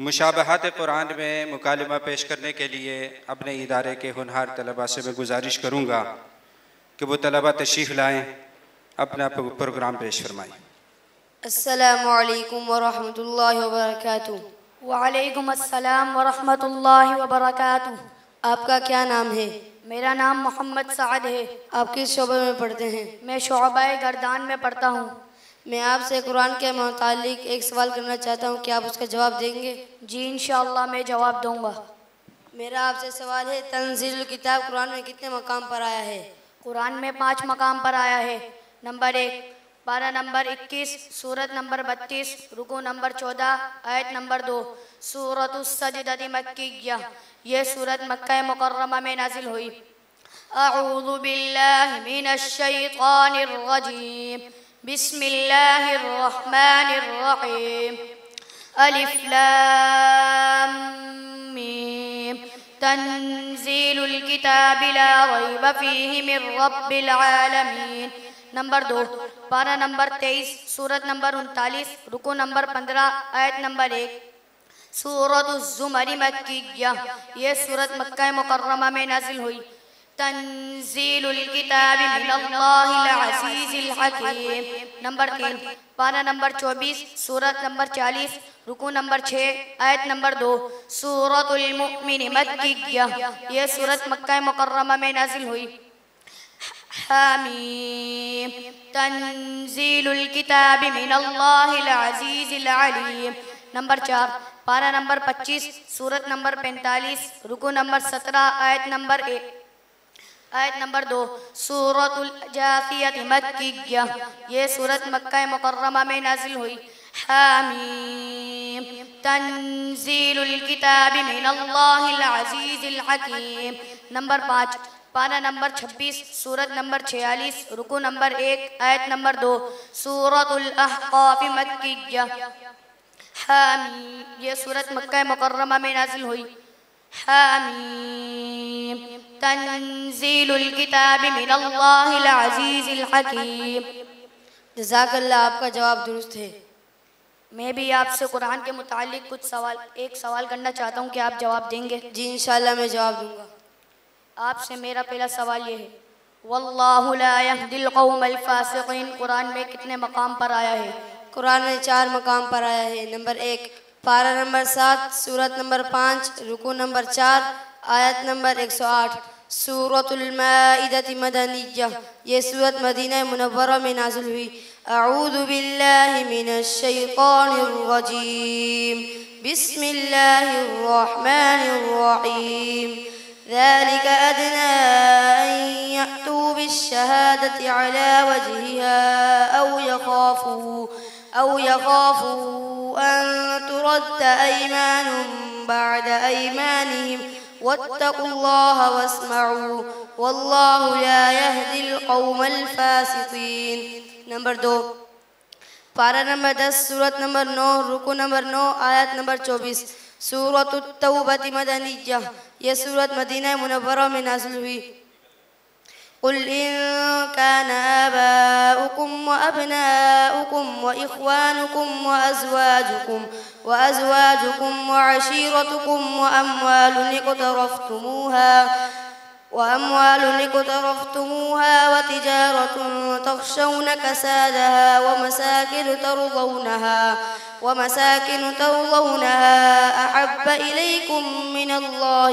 مشابہات قرآن میں مکالمہ پیش کرنے کے لیے اپنے ادارے کے ہونہار طلباء سے میں گزارش کروں گا کہ وہ طلباء تشریف لائیں، اپنا پروگرام پیش فرمائیں۔ السلام علیکم ورحمۃ اللہ وبرکاتہ۔ وعلیکم السلام ورحمۃ اللہ وبرکاتہ۔ آپ کا کیا نام ہے؟ میرا نام محمد سعد ہے۔ آپ کس شعبے میں پڑھتے ہیں؟ میں شعبہ گردان میں پڑھتا ہوں۔ میں آپ سے قرآن کے متعلق ایک سوال کرنا چاہتا ہوں، کیا آپ اس کا جواب دیں گے؟ جی انشاءاللہ میں جواب دوں گا۔ میرا آپ سے سوال ہے، تنزیل الکتاب قرآن میں کتنے مقام پر آیا ہے؟ قرآن میں 5 مقام پر آیا ہے۔ نمبر 1 پارہ نمبر 21 سورت نمبر 32 رکوع نمبر 14 آیت نمبر 2 سورۃ السجدہ مکیہ، یہ سورت مکہ مکرمہ میں نازل ہوئی۔ اعوذ باللہ من الشیطان الرجیم، بسم اللہ الرحمن الرحیم۔ الف لام میم، تنزیل الکتاب لا ریب فیہ من رب العالمین۔ نمبر 2 پارہ نمبر 23 سورت نمبر 39 رکوع نمبر 15 آیت نمبر 1 سورۃ الزمر مکیہ، یہ سورت مکہ مکرمہ میں نازل ہوئی۔ تنزیل الکتاب من اللہ العزیز الحکیم۔ نمبر 3 پارہ نمبر 24 سورت نمبر 40 رکوع نمبر 6 آیت نمبر 2 سورۃ المؤمن مکیہ، یہ سورت مکہ مکرمہ میں نازل ہوئی۔ حامیم، تنزیل الکتاب من اللہ العزیز العلیم۔ نمبر 4 پارہ نمبر 25 سورت نمبر 45 رکوع نمبر 17 آیت نمبر 2 سورۃ الجاثیہ مکیہ، یہ سورت مکہ مکرمہ میں نازل ہوئی۔ حامیم، تنزیل الکتاب من اللہ العزیز الحکیم۔ نمبر 5 پارہ نمبر 26 سورت نمبر 46 رکوع نمبر 1 آیت نمبر 2 سورۃ الاحقاف مکیہ۔ حامیم، یہ سورت مکہ مکرمہ میں نازل ہوئی۔ حامیم، تنزیل الکتاب من اللہ العزیز الحکیم۔ جزاک اللہ، آپ کا جواب درست ہے۔ میں بھی آپ سے قرآن کے متعلق ایک سوال کرنا چاہتا ہوں کہ آپ جواب دیں گے؟ جی انشاءاللہ میں جواب دوں گا۔ آپ سے میرا پہلا سوال یہ ہے، واللہ لا یہدی القوم الفاسقین قرآن میں کتنے مقام پر آیا ہے؟ قرآن میں 4 مقام پر آیا ہے۔ نمبر 1 پارہ نمبر 7 سورت نمبر 5 رکوع نمبر 4 آیت نمبر 108 سورۃ المائدہ مدنیہ، یہ سورت مدینہ منورہ میں نازل ہوئی۔ اعوذ باللہ من الشیطان الرجیم، بسم اللہ الرحمن الرحیم۔ ذلك أدنى أن يأتوا بالشهادة على وجهها أو يخافوا أن ترد أيمان بعد أيمانهم واتقوا الله واسمعوا والله لا يهدي القوم الفاسقين۔ نمبر 2 پارہ نمبر 10 سورت نمبر 9 رکوع نمبر 9 آیت نمبر 24 سورۃ التوبہ مدنیہ، یہ سورت مدینہ منورہ میں نازل ہوئی۔ قل إن كان آباؤكم وأبناؤكم وإخوانكم وأزواجكم وعشيرتكم وأموال اقترفتموها وتجارة تخشون كسادها ومساكن ترضونها أحب إليكم من الله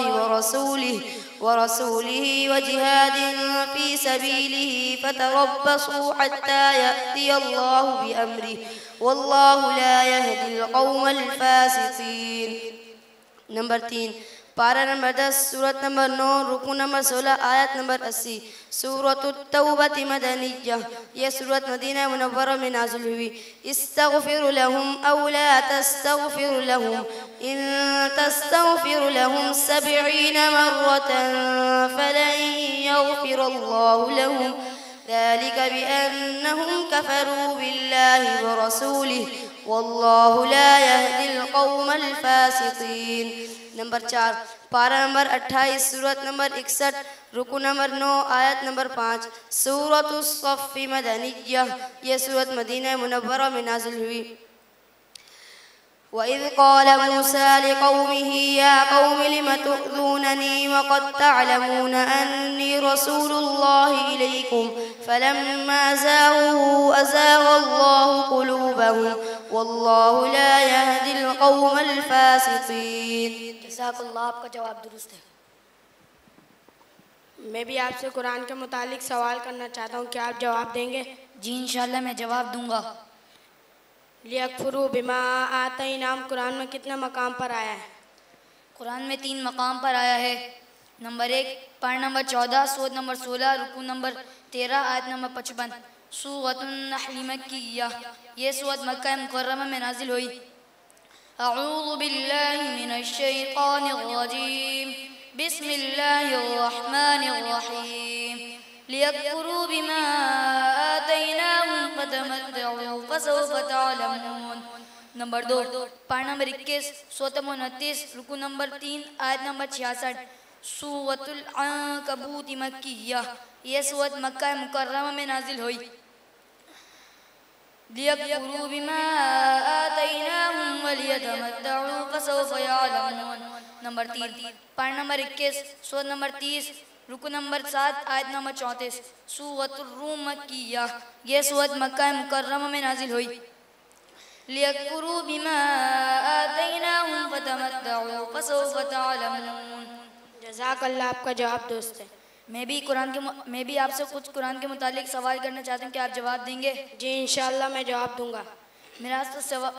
ورسوله وجهاد في سبيله فتربصوا حتى يأتي الله بأمره والله لا يهدي القوم الفاسقين۔ نمبر 3 پارہ نمبر 10 سورت نمبر 9 رکوع نمبر 16 آیت نمبر 80 سورۃ التوبہ مدنیہ، یہ سورت مدینہ منورہ میں نازل ہوئی۔ استغفر لهم او لا تستغفر لهم ان تستغفر لهم 70 مرة فلن يغفر الله لهم ذلك بأنهم كفروا بالله ورسوله والله لا يهدي القوم الفاسقين۔ نمبر 4 پارہ نمبر 28 سورت نمبر 61 رکوع نمبر 9 آیت نمبر 5 سورۃ الصف مدنیہ، یہ سورت مدینہ منورہ میں نازل ہوئی۔ وإذ قال موسى لقومه يا قوم لم تؤذونني وقد تعلمون أني رسول الله إليكم فلما زاغوا أزاغ الله قلوبهم والله لا يهدي القوم الفاسقين. جزاک اللہ، آپ کا جواب درست ہے. میں بھی آپ سے قرآن کے متعلق سوال کرنا چاہتا ہوں، کیا آپ جواب دیں گے؟ جی انشاءاللہ میں جواب دوں گا. لیکفروا بما آتیناہم قرآن میں کتنے مقام پر آیا ہے؟ قرآن میں 3 مقام پر آیا ہے. نمبر 1 پارہ نمبر 14 سورت نمبر 16 رکوع نمبر 13 آیت نمبر 55. سورۃ النحل مکیہ، یہ سورت مکہ مکرمہ میں نازل ہوئی. اعوذ باللہ من الشیطان الرجیم، بسم اللہ الرحمن الرحیم. لیکفروا بما آتیناہم فتمتعوا فسوف تعلمون. نمبر 2 پارہ نمبر 21 سورت نمبر 29 رکوع نمبر 3 آیت نمبر 66. سورۃ العنکبوت مکیہ، یہ سورت مکہ مکرمہ میں نازل ہوئی. لیکفروا بما آتیناہم ولیتمتعوا فسوف یعلمون. نمبر 3 پارہ نمبر 21 سورت نمبر 30 رکوع نمبر 7 آیت نمبر 34. سورۃ الروم مکیہ، یہ سورت مکہ مکرمہ میں نازل ہوئی. لیکفروا بما آتیناہم فتمتعوا فسوف تعلمون. جزاک اللہ، آپ کا جواب درست ہے. میں بھی آپ سے کچھ قرآن کے متعلق سوال کرنا چاہتا ہوں، کہ آپ جواب دیں گے؟ جی انشاءاللہ میں جواب دوں گا. میرا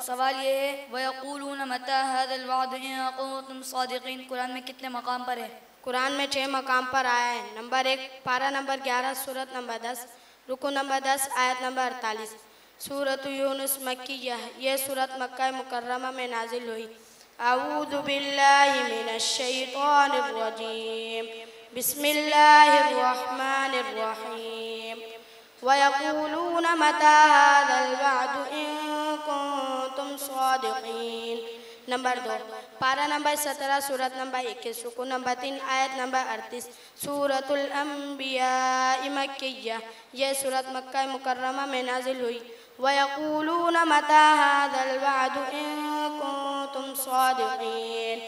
سوال یہ ہے وَيَقُولُونَ مَتَى هَذَا الْوَعْدُ إِن كُنتُمْ صَادِقِينَ قرآن میں کتنے مقام پر ہے؟ قرآن میں 6 مقام پر آیا ہے. نمبر 1 پارہ نمبر 11 سورت نمبر 10 رکوع نمبر 10 آیت نمبر 48. سورۃ یونس مکیہ، یہ سورت مکہ مکرمہ میں نازل ہوئی. اعوذ باللہ من الشیطان الرجیم، بسم اللہ الرحمن الرحیم. وَيَقُولُونَ مَتَى هَذَا الْوَعْدُ إِن كُنتُمْ صَادِقِينَ. نمبر 2 پارہ نمبر 17 سورت نمبر 21 رکوع نمبر 3 آیت نمبر 38. سورۃ الانبیاء مکیہ، یہ سورت مکہ مکرمہ میں نازل ہوئی. وَيَقُولُونَ مَتَى هَذَا الْوَعْدُ إِن كُنتُمْ صَادِقِينَ.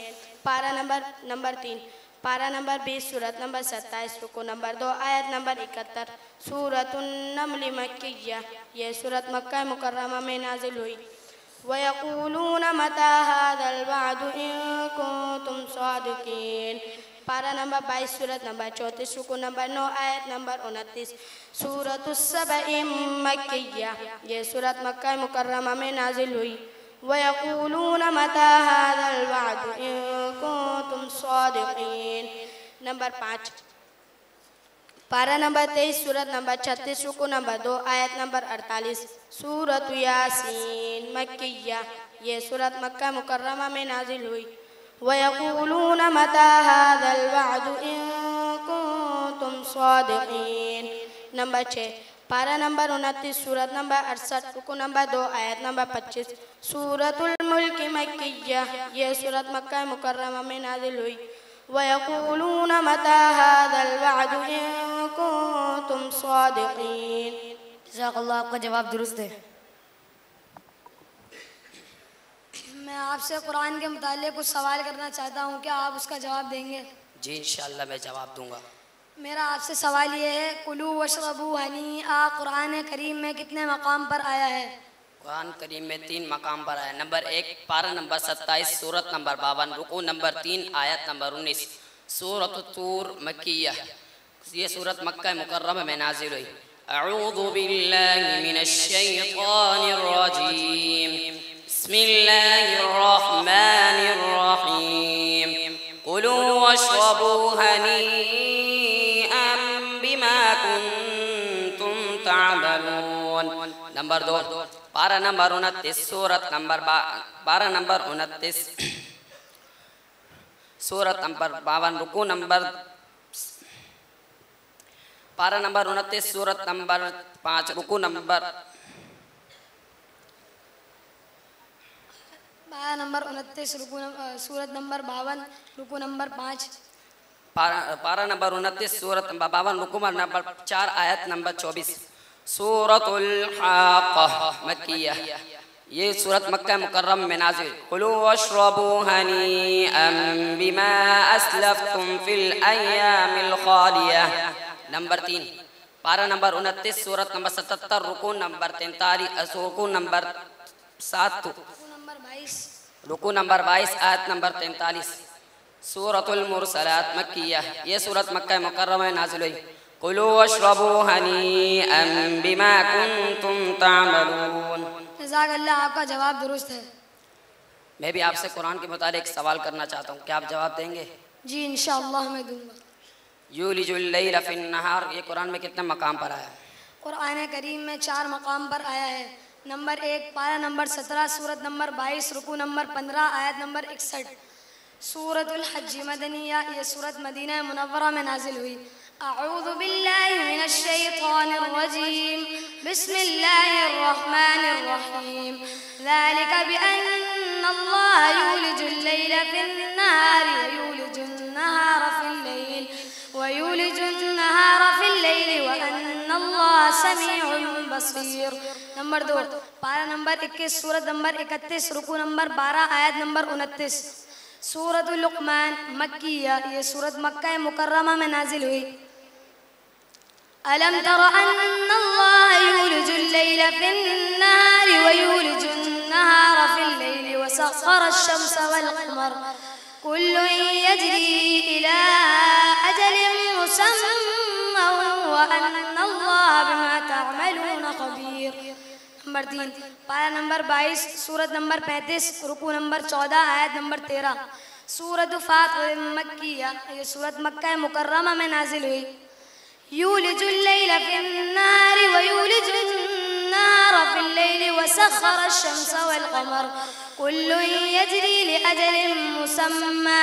پارہ نمبر 3 پارہ نمبر 20 سورت نمبر 27 رکوع نمبر 2 آیت نمبر 71. سورۃ النمل مکیہ، یہ سورت مکہ مکرمہ میں نازل ہوئی. وَيَقُولُونَ مَتَى هَذَا الْوَعْدُ إِن كُنتُمْ صَادِقِينَ. پارہ نمبر 22 سورت نمبر 34 رکوع نمبر 9 آیت نمبر 29. سورۃ السبع مکیہ، یہ سورت مکہ مکرمہ میں نازل ہوئی. وَيَقُولُونَ مَتَى هَذَا الْوَعْدُ إِن كُنتُمْ صَادِقِينَ. نمبر 5 پارہ نمبر 23 سورت نمبر 36 رکوع نمبر 2 آیت نمبر 48. سورۃ یاسین مکیہ، یہ سورت مکہ مکرمہ میں نازل ہوئی. وَيَقُولُونَ مَتَى هَذَا الْوَعْدُ إِن كُنتُمْ صَادِقِينَ. نمبر 6 پارہ نمبر 29 سورت نمبر 68 رکوع نمبر 2 آیت نمبر 25. سورۃ الملک مکیہ، یہ سورت مکہ مکرمہ میں نازل ہوئی. وَيَقُولُونَ مَتَى هَذَا الْوَعْدُ إِن كُنتُمْ صَادِقِينَ. جزاک اللہ، آپ کا جواب درست ہے. میں آپ سے قرآن کے متعلق کچھ سوال کرنا چاہتا ہوں، کیا آپ اس کا جواب دیں گے؟ جی انشاءاللہ میں جواب دوں گا. میرا آپ سے سوال یہ ہے کُلُوا وَاشْرَبُوا ہَنِیئًا قرآن کریم میں کتنے مقام پر آیا ہے؟ قرآن کریم میں 3 مقام پر آیا. نمبر 1 پارہ نمبر 27 سورت نمبر 52 رکوع نمبر 3 آیت نمبر 19. سورۃ الطور مکیہ، یہ سورت مکہ مکرمہ میں نازل ہوئی. اعوذ باللہ من الشیطان الرجیم، بسم اللہ الرحمن الرحیم. کلوا واشربوا ہنیئا بما کنتم تعملون. نمبر 2 پارہ نمبر 29 سورت نمبر 29 سورت نمبر 52 رکوع نمبر پارہ نمبر 29 سورت نمبر 5 رکوع نمبر پارہ نمبر 29 سورت نمبر 52 رکوع نمبر 5. پارہ نمبر 29 سورت نمبر 52 رکوع نمبر 4 آیت نمبر 24. سورۃ الحاقہ مکیہ، یہ صورت مکہ مکرمہ میں نازل. کلوا واشربوا ہنیئا بما اسلفتم فی الایام الخالیہ. نمبر 3 پارہ نمبر 29 سورت نمبر 77 رکوع نمبر 43 رکوع نمبر 7 رکوع نمبر 22 آیت نمبر 43. سورۃ المرسلات مکیہ. یہ سورت مکہ مکرمہ میں نازل ہوئی. کلوا واشربوا ہنیئا بما کنتم تعملون. جزاک اللہ، آپ کا جواب درست ہے. میں بھی آپ سے قرآن کے متعلق سوال کرنا چاہتا ہوں، کیا آپ جواب دیں گے؟ جی انشاءاللہ میں دوں گا. یولج اللیل فی النہار یہ قرآن میں کتنے مقام پر آیا ہے؟ قرآن کریم میں 4 مقام پر آیا ہے. نمبر 1 پارہ نمبر 17 سورت نمبر 22 رکوع نمبر 15 آیت نمبر 61. سورۃ الحج مدنیہ. یہ سورت مدینہ منورہ میں نازل ہوئی. اعوذ باللہ من الشیطان الرجیم بسم اللہ الرحمن الرحیم. ذلك بأن اللہ یولج اللیل فی النہار ویولج النہار فی اللیل وأن اللہ سمیع بصیر. نمبر 2 پارہ نمبر 21 سورت نمبر 31 رکوع نمبر 12 آیت نمبر 29. سورۃ لقمان مکیہ. یہ سورت مکہ مکرمہ میں نازل ہوئی. ألم تر أن الله يولج الليل في النهار ويولج النهار في الليل وسخر الشمس والقمر كل يجري إلى أجل مسمى وأن الله بما تعملون خبير. نمبر 3 پارہ نمبر 22 سورت نمبر 35 رکوع نمبر 14 آیت نمبر 13. سورۃ فاطر مکیہ. یہ سورت مکہ مکرمہ میں نازل ہوئی. یولج اللیل فی النہار ویولج النہار فی اللیل وسخر الشمس والقمر کل یجری لأجل مسمى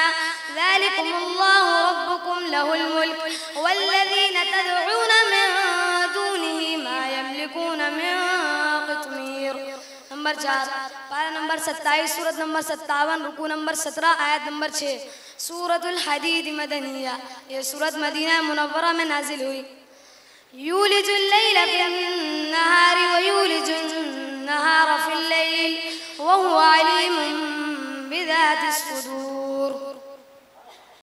ذلکم اللہ ربکم له الملک والذین تدعون من دونه ما یملکون من قطمیر. نمبر 4 پارہ نمبر 27 سورت نمبر 57 رکوع نمبر 17 آیت نمبر 6. سورۃ الحدید مدنیہ. یہ سورت مدینہ منورہ میں نازل ہوئی. یولج اللیل فی النہار